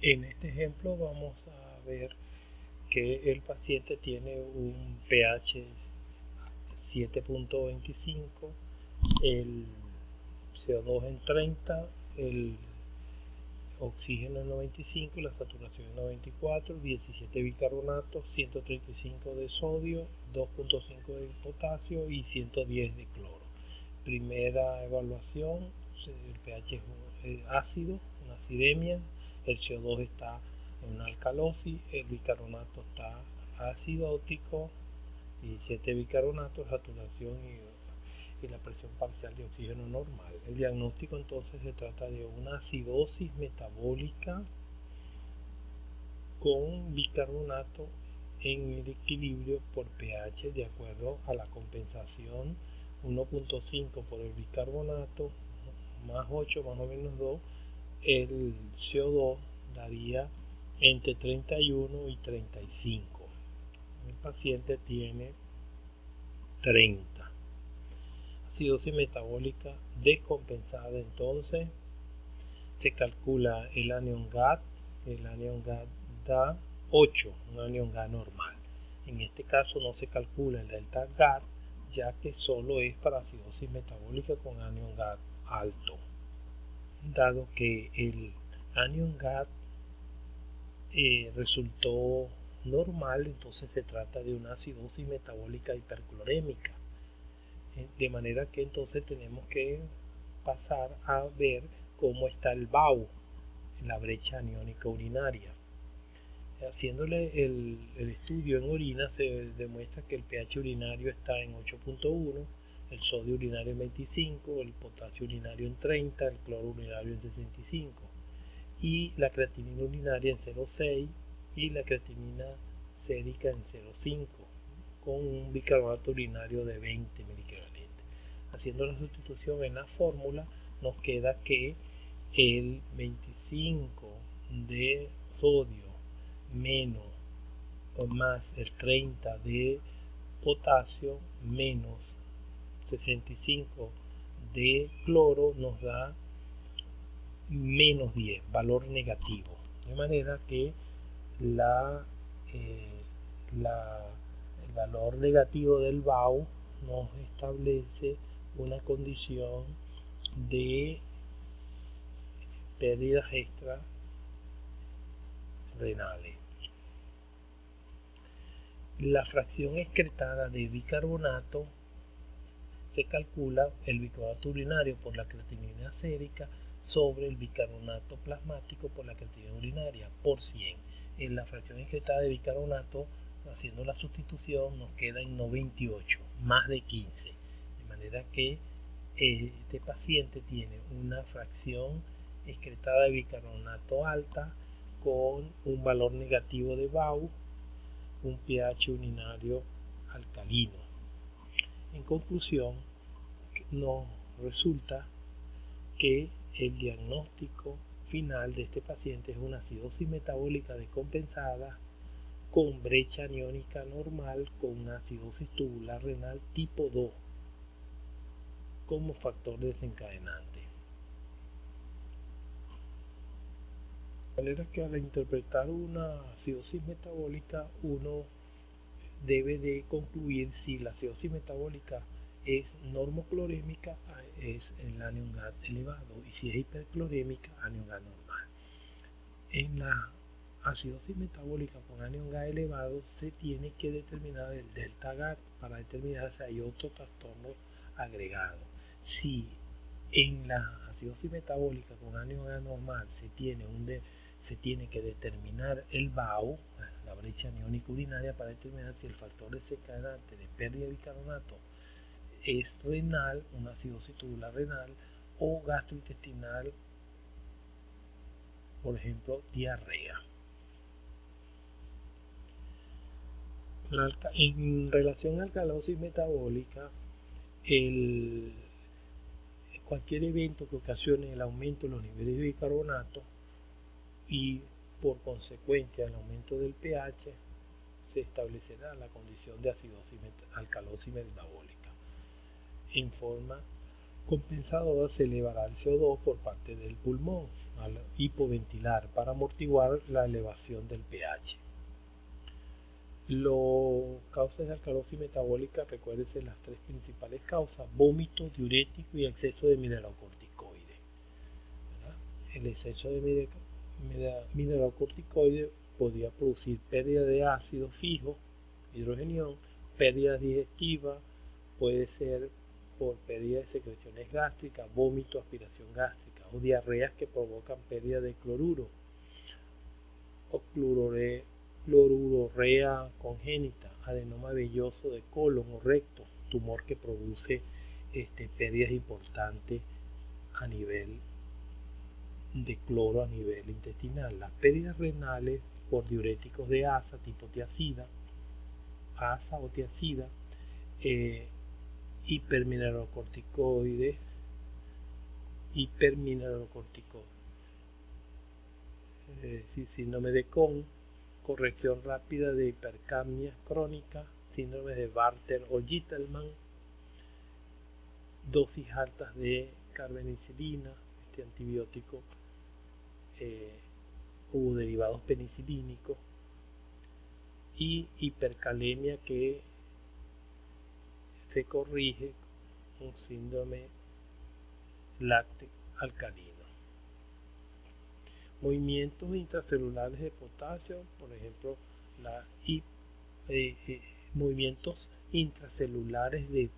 En este ejemplo vamos a ver que el paciente tiene un pH 7.25, el CO2 en 30, el oxígeno en 95, la saturación en 94, 17 bicarbonatos, 135 de sodio, 2.5 de potasio y 110 de cloro. Primera evaluación, el pH es ácido, una acidemia, el CO2 está en una alcalosis, el bicarbonato está acidótico, 17 bicarbonatos, saturación y la presión parcial de oxígeno normal. El diagnóstico entonces se trata de una acidosis metabólica con bicarbonato en el equilibrio por pH de acuerdo a la compensación 1.5 por el bicarbonato más 8 más o menos 2, el CO2 daría entre 31 y 35. El paciente tiene 30. Acidosis metabólica descompensada, entonces se calcula el anion GAD. El anion GAD da 8, un anion GAD normal. En este caso no se calcula el delta GAD, ya que solo es para acidosis metabólica con anion GAD alto. Dado que el anion GAD resultó normal, entonces se trata de una acidosis metabólica hiperclorémica. De manera que entonces tenemos que pasar a ver cómo está el BAU, en la brecha aniónica urinaria. Haciéndole el estudio en orina se demuestra que el pH urinario está en 8.1, el sodio urinario en 25, el potasio urinario en 30, el cloro urinario en 65 y la creatinina urinaria en 0.6 y la creatinina sérica en 0.5 con un bicarbonato urinario de 20 miligramos. Haciendo la sustitución en la fórmula nos queda que el 25 de sodio menos o más el 30 de potasio menos 65 de cloro nos da menos 10, valor negativo. De manera que el valor negativo del BAU nos establece una condición de pérdidas extrarrenales. La fracción excretada de bicarbonato se calcula el bicarbonato urinario por la creatinina sérica sobre el bicarbonato plasmático por la creatinina urinaria por 100. En la fracción excretada de bicarbonato, haciendo la sustitución, nos queda en 98, más de 15. De manera que este paciente tiene una fracción excretada de bicarbonato alta con un valor negativo de BAU, un pH urinario alcalino. En conclusión, nos resulta que el diagnóstico final de este paciente es una acidosis metabólica descompensada con brecha aniónica normal con una acidosis tubular renal tipo 2 como factor desencadenante. De manera que al interpretar una acidosis metabólica uno debe de concluir si la acidosis metabólica es normoclorémica, es el anion GAD elevado, y si es hiperclorémica, anion GAD normal. En la acidosis metabólica con anion GAD elevado se tiene que determinar el delta GAD para determinar si hay otro trastorno agregado. Si en la acidosis metabólica con anion GAD normal se tiene que determinar el BAU, la brecha aniónica urinaria, para determinar si el factor desencadenante de pérdida de bicarbonato es renal, una acidosis tubular renal, o gastrointestinal, por ejemplo, diarrea. En relación a alcalosis metabólica, cualquier evento que ocasione el aumento de los niveles de bicarbonato y por consecuencia el aumento del pH, se establecerá la condición de alcalosis metabólica. En forma compensadora se elevará el CO2 por parte del pulmón, al hipoventilar para amortiguar la elevación del pH. Las causas de alcalosis metabólica, recuérdense las tres principales causas: vómito, diurético y exceso de mineralocorticoide. El exceso de mineralocorticoide podría producir pérdida de ácido fijo, hidrogenión, pérdida digestiva, puede ser por pérdida de secreciones gástricas, vómito, aspiración gástrica, o diarreas que provocan pérdida de cloruro, o clorurorrea congénita, adenoma velloso de colon o recto, tumor que produce pérdidas importantes a nivel de cloro a nivel intestinal. Las pérdidas renales por diuréticos de asa tipo tiacida, asa o tiacida, hipermineralocorticoides, síndrome de Kohn, corrección rápida de hipercapnia crónica, síndrome de Bartter o Gitelman, dosis altas de carbenicilina, antibiótico o derivados penicilínicos, y hipercalemia que se corrige con síndrome láctico alcalino. Movimientos intracelulares de potasio, por ejemplo, movimientos intracelulares de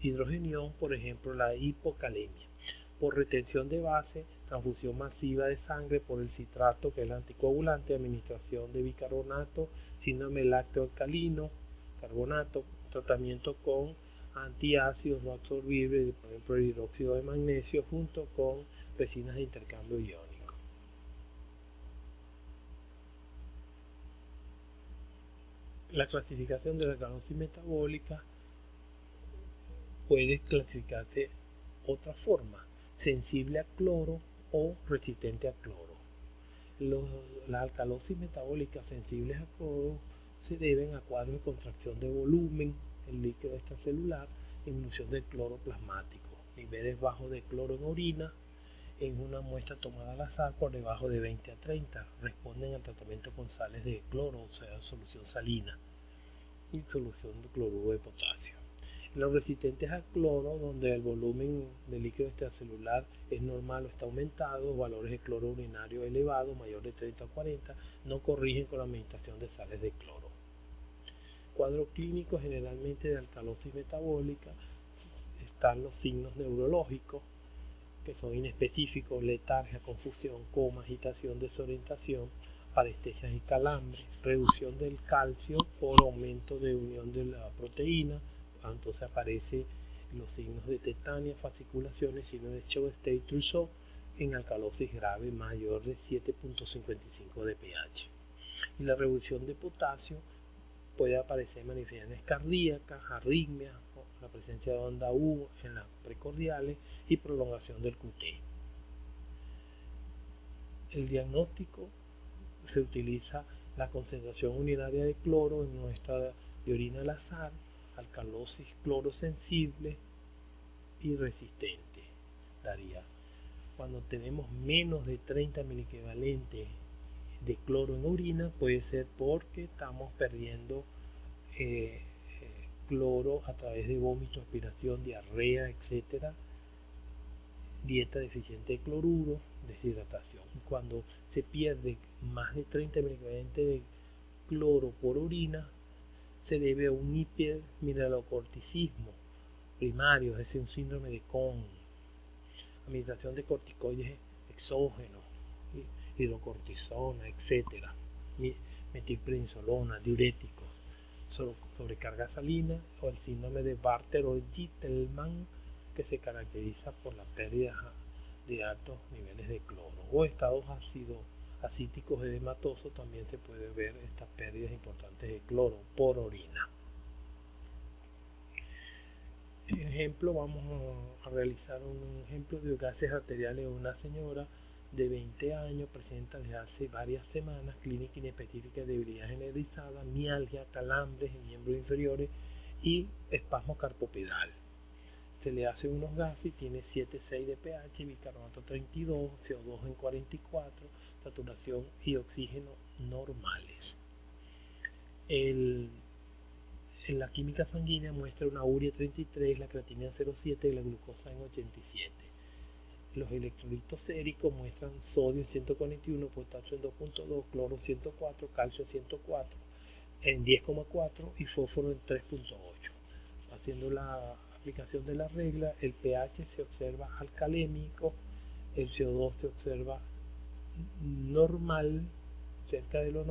hidrogenión, por ejemplo, la hipocalemia. Por retención de base, transfusión masiva de sangre por el citrato, que es el anticoagulante, administración de bicarbonato, síndrome lácteo alcalino, carbonato, tratamiento con antiácidos no absorbibles, por ejemplo el hidróxido de magnesio, junto con resinas de intercambio iónico. La clasificación de la alcalosis metabólica puede clasificarse otra forma: sensible a cloro o resistente a cloro. Las alcalosis metabólicas sensibles a cloro se deben a cuadros de contracción de volumen del líquido extracelular, disminución del cloro plasmático, niveles bajos de cloro en orina en una muestra tomada al azar por debajo de 20 a 30, responden al tratamiento con sales de cloro, o sea, solución salina, y solución de cloruro de potasio. Los resistentes al cloro, donde el volumen del líquido extracelular es normal o está aumentado, valores de cloro urinario elevados, mayor de 30 o 40, no corrigen con la administración de sales de cloro. Cuadro clínico generalmente de alcalosis metabólica: están los signos neurológicos, que son inespecíficos: letargia, confusión, coma, agitación, desorientación, parestesias y calambres, reducción del calcio por aumento de unión de la proteína. Entonces aparecen los signos de tetania, fasciculaciones, signos de Chevrolet-Trousseau en alcalosis grave mayor de 7.55 de pH. Y la reducción de potasio puede aparecer en manifestaciones cardíacas, arritmias, la presencia de onda U en las precordiales y prolongación del QT. El diagnóstico: se utiliza la concentración urinaria de cloro en muestra de orina al azar, alcalosis cloro sensible y resistente. Daría, cuando tenemos menos de 30 miliequivalentes de cloro en orina, puede ser porque estamos perdiendo cloro a través de vómito, aspiración, diarrea, etc. Dieta deficiente de cloruro, deshidratación. Cuando se pierde más de 30 miliequivalentes de cloro por orina, se debe a un hipermineralocorticismo primario, es decir, un síndrome de Kohn, administración de corticoides exógenos, hidrocortisona, etc., metilprednisolona, diuréticos, sobrecarga salina, o el síndrome de Bartter o Gitelman, que se caracteriza por la pérdida de altos niveles de cloro, o estados acíticos edematosos. También se puede ver estas pérdidas importantes de cloro por orina. En ejemplo, vamos a realizar un ejemplo de gases arteriales de una señora de 20 años, presenta desde hace varias semanas clínica inespecífica de debilidad generalizada, mialgia, calambres en miembros inferiores y espasmo carpopedal. se le hace unos gases y tiene 7,6 de pH, bicarbonato 32, CO2 en 44, saturación y oxígeno normales. En la química sanguínea muestra una urea 33, la creatinina 0,7 y la glucosa en 87. Los electrolitos séricos muestran sodio en 141, potasio en 2,2, cloro en 104, calcio en 104, en 10,4 y fósforo en 3,8. Haciendo la aplicación de la regla, el pH se observa alcalémico, el CO2 se observa normal, cerca de lo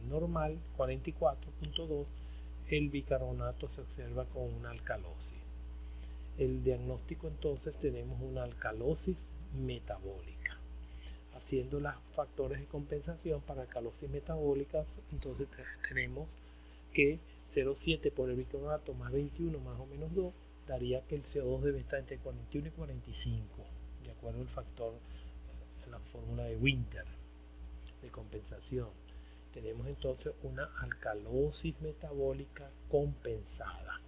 normal, 44,2, el bicarbonato se observa con una alcalosis. El diagnóstico entonces tenemos una alcalosis metabólica. Haciendo los factores de compensación para alcalosis metabólica, entonces tenemos que 0,7 por el bicarbonato más 21 más o menos 2 daría que el CO2 debe estar entre 41 y 45, de acuerdo al factor, la fórmula de Winter de compensación. Tenemos entonces una alcalosis metabólica compensada.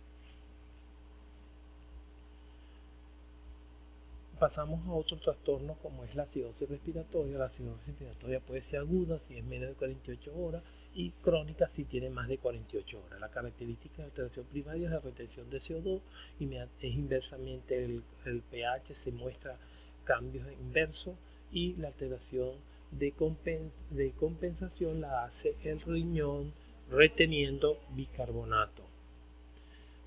Pasamos a otro trastorno como es la acidosis respiratoria. La acidosis respiratoria puede ser aguda si es menos de 48 horas y crónica si tiene más de 48 horas. La característica de alteración primaria es la retención de CO2 y es inversamente el pH se muestra cambios inversos y la alteración de compensación la hace el riñón reteniendo bicarbonato.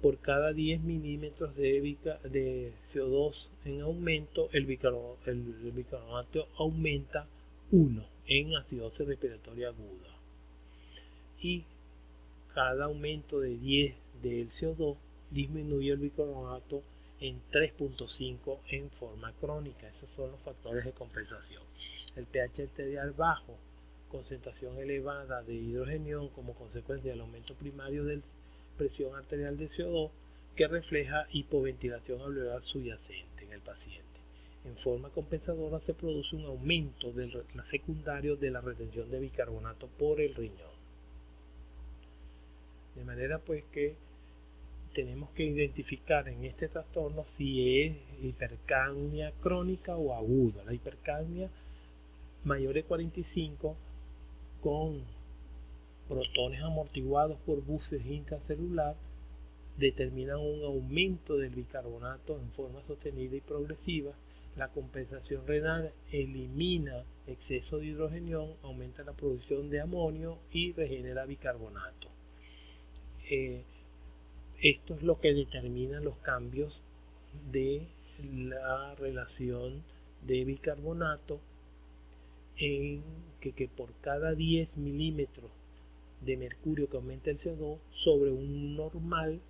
Por cada 10 milímetros de CO2 en aumento, el bicarbonato aumenta 1 en acidosis respiratoria aguda. Y cada aumento de 10 del CO2 disminuye el bicarbonato en 3,5 en forma crónica. Esos son los factores de compensación. El pH arterial bajo, concentración elevada de hidrogenión como consecuencia del aumento primario de presión arterial de CO2 que refleja hipoventilación alveolar subyacente en el paciente. En forma compensadora se produce un aumento secundario de la retención de bicarbonato por el riñón. De manera pues que tenemos que identificar en este trastorno si es hipercapnia crónica o aguda. La hipercapnia mayor de 45 con protones amortiguados por buses intracelular determinan un aumento del bicarbonato en forma sostenida y progresiva. La compensación renal elimina exceso de hidrogenión, aumenta la producción de amonio y regenera bicarbonato. Esto es lo que determina los cambios de la relación de bicarbonato en que por cada 10 milímetros de mercurio que aumenta el CO2 sobre un normal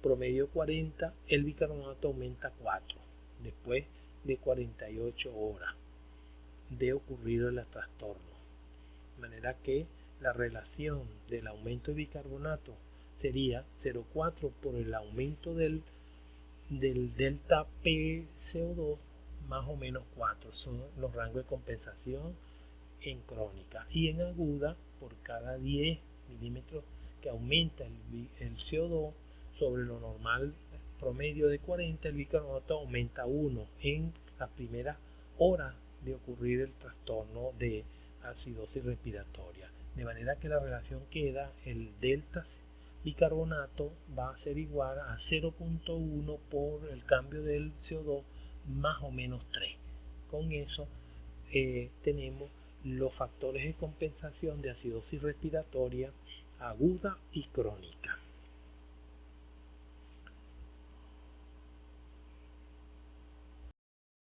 promedio 40, el bicarbonato aumenta 4 después de 48 horas de ocurrido el trastorno. De manera que la relación del aumento de bicarbonato sería 0,4 por el aumento del delta PCO2 más o menos 4. Son los rangos de compensación en crónica. Y en aguda, por cada 10 milímetros que aumenta el CO2 sobre lo normal promedio de 40, el bicarbonato aumenta 1 en las primeras horas de ocurrir el trastorno de acidosis respiratoria. De manera que la relación queda, el delta bicarbonato va a ser igual a 0,1 por el cambio del CO2 más o menos 3. Con eso tenemos los factores de compensación de acidosis respiratoria aguda y crónica.